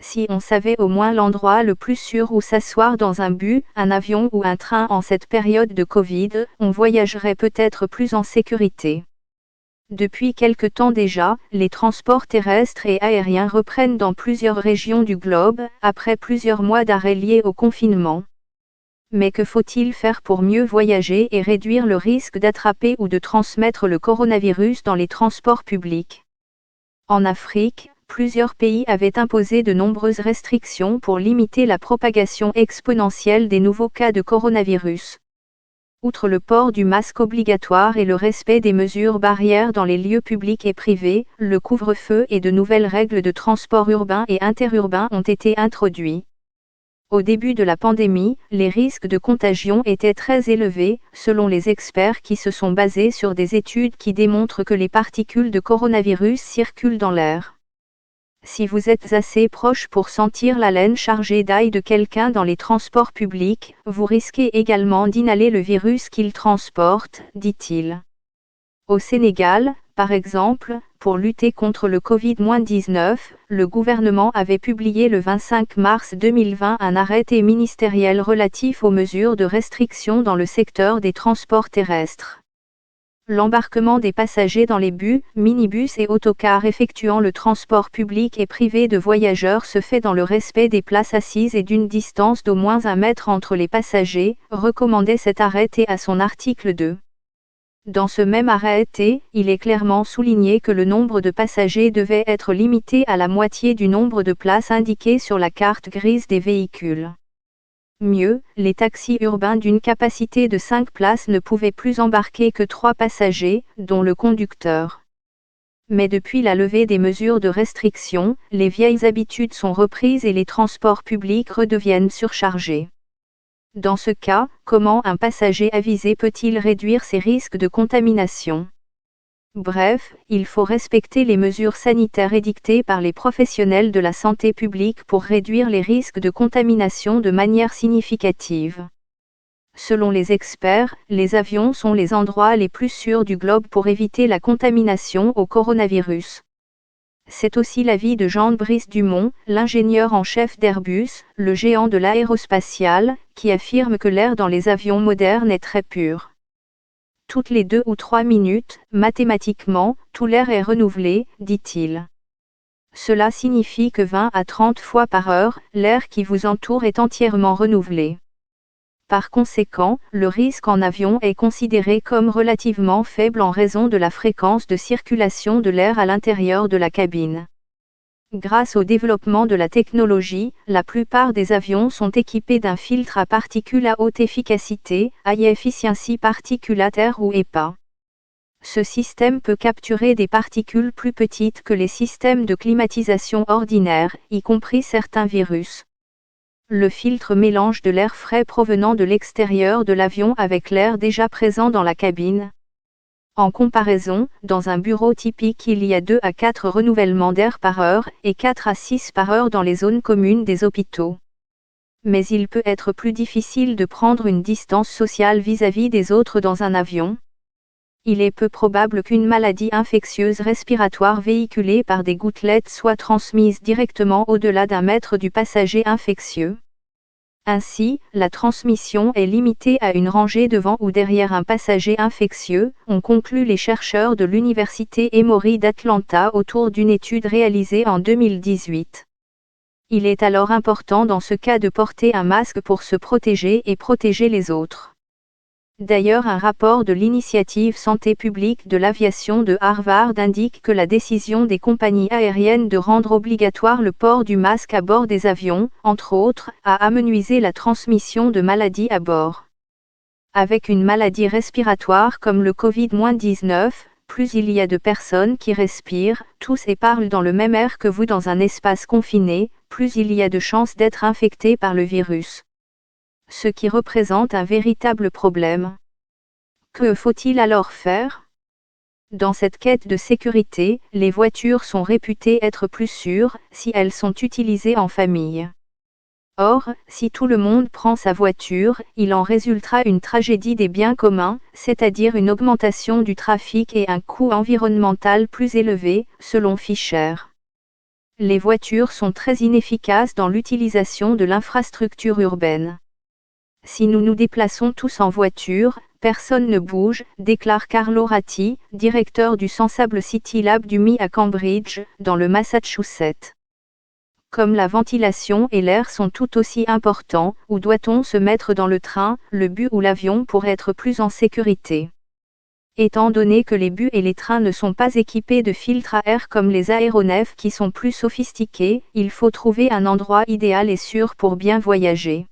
si on savait au moins l'endroit le plus sûr où s'asseoir dans un bus, un avion ou un train en cette période de Covid, on voyagerait peut-être plus en sécurité. Depuis quelque temps déjà, les transports terrestres et aériens reprennent dans plusieurs régions du globe, après plusieurs mois d'arrêt liés au confinement. Mais que faut-il faire pour mieux voyager et réduire le risque d'attraper ou de transmettre le coronavirus dans les transports publics? En Afrique, plusieurs pays avaient imposé de nombreuses restrictions pour limiter la propagation exponentielle des nouveaux cas de coronavirus. Outre le port du masque obligatoire et le respect des mesures barrières dans les lieux publics et privés, le couvre-feu et de nouvelles règles de transport urbain et interurbain ont été introduits. Au début de la pandémie, les risques de contagion étaient très élevés, selon les experts qui se sont basés sur des études qui démontrent que les particules de coronavirus circulent dans l'air. Si vous êtes assez proche pour sentir l'haleine chargée d'ail de quelqu'un dans les transports publics, vous risquez également d'inhaler le virus qu'il transporte, dit-il. Au Sénégal, par exemple, pour lutter contre le Covid-19, le gouvernement avait publié le 25 mars 2020 un arrêté ministériel relatif aux mesures de restriction dans le secteur des transports terrestres. L'embarquement des passagers dans les bus, minibus et autocars effectuant le transport public et privé de voyageurs se fait dans le respect des places assises et d'une distance d'au moins 1 mètre entre les passagers, recommandait cet arrêté à son article 2. Dans ce même arrêté, il est clairement souligné que le nombre de passagers devait être limité à la moitié du nombre de places indiquées sur la carte grise des véhicules. Mieux, les taxis urbains d'une capacité de 5 places ne pouvaient plus embarquer que 3 passagers, dont le conducteur. Mais depuis la levée des mesures de restriction, les vieilles habitudes sont reprises et les transports publics redeviennent surchargés. Dans ce cas, comment un passager avisé peut-il réduire ses risques de contamination ? Bref, il faut respecter les mesures sanitaires édictées par les professionnels de la santé publique pour réduire les risques de contamination de manière significative. Selon les experts, les avions sont les endroits les plus sûrs du globe pour éviter la contamination au coronavirus. C'est aussi l'avis de Jean-Brice Dumont, l'ingénieur en chef d'Airbus, le géant de l'aérospatiale, qui affirme que l'air dans les avions modernes est très pur. Toutes les 2 ou 3 minutes, mathématiquement, tout l'air est renouvelé, dit-il. Cela signifie que 20 à 30 fois par heure, l'air qui vous entoure est entièrement renouvelé. Par conséquent, le risque en avion est considéré comme relativement faible en raison de la fréquence de circulation de l'air à l'intérieur de la cabine. Grâce au développement de la technologie, la plupart des avions sont équipés d'un filtre à particules à haute efficacité, High Efficiency Particulate Air ou HEPA. Ce système peut capturer des particules plus petites que les systèmes de climatisation ordinaires, y compris certains virus. Le filtre mélange de l'air frais provenant de l'extérieur de l'avion avec l'air déjà présent dans la cabine. En comparaison, dans un bureau typique il y a 2 à 4 renouvellements d'air par heure, et 4 à 6 par heure dans les zones communes des hôpitaux. Mais il peut être plus difficile de prendre une distance sociale vis-à-vis des autres dans un avion. Il est peu probable qu'une maladie infectieuse respiratoire véhiculée par des gouttelettes soit transmise directement au-delà d'1 mètre du passager infectieux. Ainsi, la transmission est limitée à une rangée devant ou derrière un passager infectieux, ont conclu les chercheurs de l'Université Emory d'Atlanta autour d'une étude réalisée en 2018. Il est alors important dans ce cas de porter un masque pour se protéger et protéger les autres. D'ailleurs, un rapport de l'initiative Santé publique de l'aviation de Harvard indique que la décision des compagnies aériennes de rendre obligatoire le port du masque à bord des avions, entre autres, a amenuisé la transmission de maladies à bord. Avec une maladie respiratoire comme le Covid-19, plus il y a de personnes qui respirent, toussent et parlent dans le même air que vous dans un espace confiné, plus il y a de chances d'être infecté par le virus. Ce qui représente un véritable problème. Que faut-il alors faire ? Dans cette quête de sécurité, les voitures sont réputées être plus sûres, si elles sont utilisées en famille. Or, si tout le monde prend sa voiture, il en résultera une tragédie des biens communs, c'est-à-dire une augmentation du trafic et un coût environnemental plus élevé, selon Fisher. Les voitures sont très inefficaces dans l'utilisation de l'infrastructure urbaine. Si nous nous déplaçons tous en voiture, personne ne bouge, déclare Carlo Ratti, directeur du Sensable City Lab du MI à Cambridge, dans le Massachusetts. Comme la ventilation et l'air sont tout aussi importants, où doit-on se mettre dans le train, le bus ou l'avion pour être plus en sécurité? Étant donné que les bus et les trains ne sont pas équipés de filtres à air comme les aéronefs qui sont plus sophistiqués, il faut trouver un endroit idéal et sûr pour bien voyager.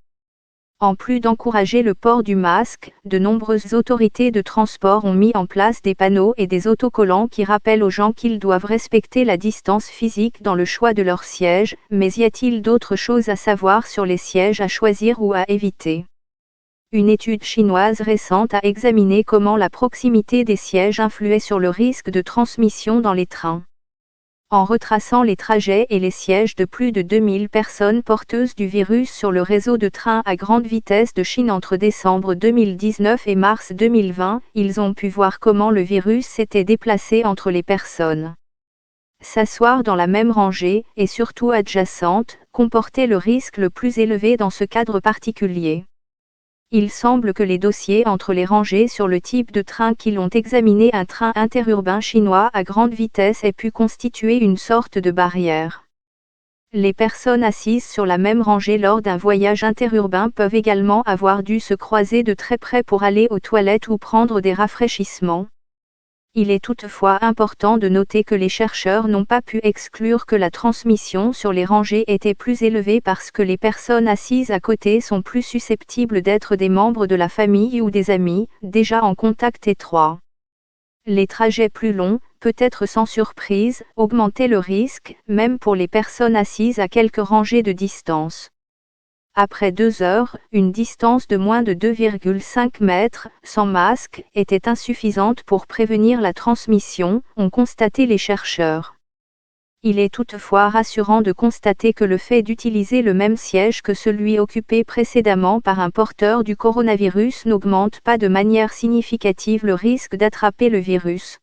En plus d'encourager le port du masque, de nombreuses autorités de transport ont mis en place des panneaux et des autocollants qui rappellent aux gens qu'ils doivent respecter la distance physique dans le choix de leur siège, mais y a-t-il d'autres choses à savoir sur les sièges à choisir ou à éviter? Une étude chinoise récente a examiné comment la proximité des sièges influait sur le risque de transmission dans les trains. En retraçant les trajets et les sièges de plus de 2000 personnes porteuses du virus sur le réseau de trains à grande vitesse de Chine entre décembre 2019 et mars 2020, ils ont pu voir comment le virus s'était déplacé entre les personnes. S'asseoir dans la même rangée, et surtout adjacente, comportait le risque le plus élevé dans ce cadre particulier. Il semble que les dossiers entre les rangées sur le type de train qui l'ont examiné, un train interurbain chinois à grande vitesse, aient pu constituer une sorte de barrière. Les personnes assises sur la même rangée lors d'un voyage interurbain peuvent également avoir dû se croiser de très près pour aller aux toilettes ou prendre des rafraîchissements. Il est toutefois important de noter que les chercheurs n'ont pas pu exclure que la transmission sur les rangées était plus élevée parce que les personnes assises à côté sont plus susceptibles d'être des membres de la famille ou des amis, déjà en contact étroit. Les trajets plus longs, peut-être sans surprise, augmentaient le risque, même pour les personnes assises à quelques rangées de distance. Après 2 heures, une distance de moins de 2,5 mètres, sans masque, était insuffisante pour prévenir la transmission, ont constaté les chercheurs. Il est toutefois rassurant de constater que le fait d'utiliser le même siège que celui occupé précédemment par un porteur du coronavirus n'augmente pas de manière significative le risque d'attraper le virus.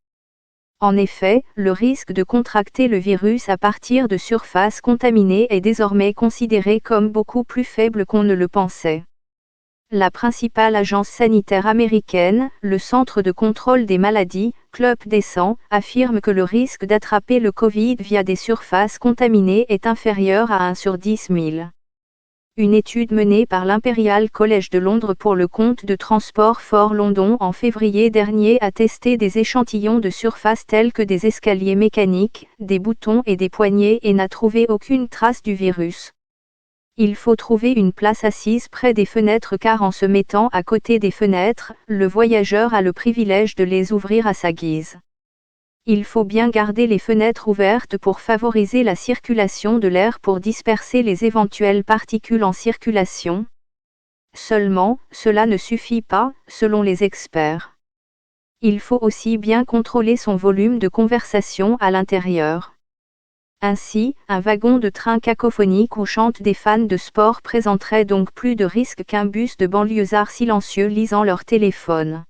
En effet, le risque de contracter le virus à partir de surfaces contaminées est désormais considéré comme beaucoup plus faible qu'on ne le pensait. La principale agence sanitaire américaine, le Centre de contrôle des maladies, Club des 100, affirme que le risque d'attraper le Covid via des surfaces contaminées est inférieur à 1 sur 10 000. Une étude menée par l'Imperial College de Londres pour le compte de Transport for London en février dernier a testé des échantillons de surfaces telles que des escaliers mécaniques, des boutons et des poignées et n'a trouvé aucune trace du virus. Il faut trouver une place assise près des fenêtres car en se mettant à côté des fenêtres, le voyageur a le privilège de les ouvrir à sa guise. Il faut bien garder les fenêtres ouvertes pour favoriser la circulation de l'air pour disperser les éventuelles particules en circulation. Seulement, cela ne suffit pas, selon les experts. Il faut aussi bien contrôler son volume de conversation à l'intérieur. Ainsi, un wagon de train cacophonique où chantent des fans de sport présenterait donc plus de risques qu'un bus de banlieusards silencieux lisant leur téléphone.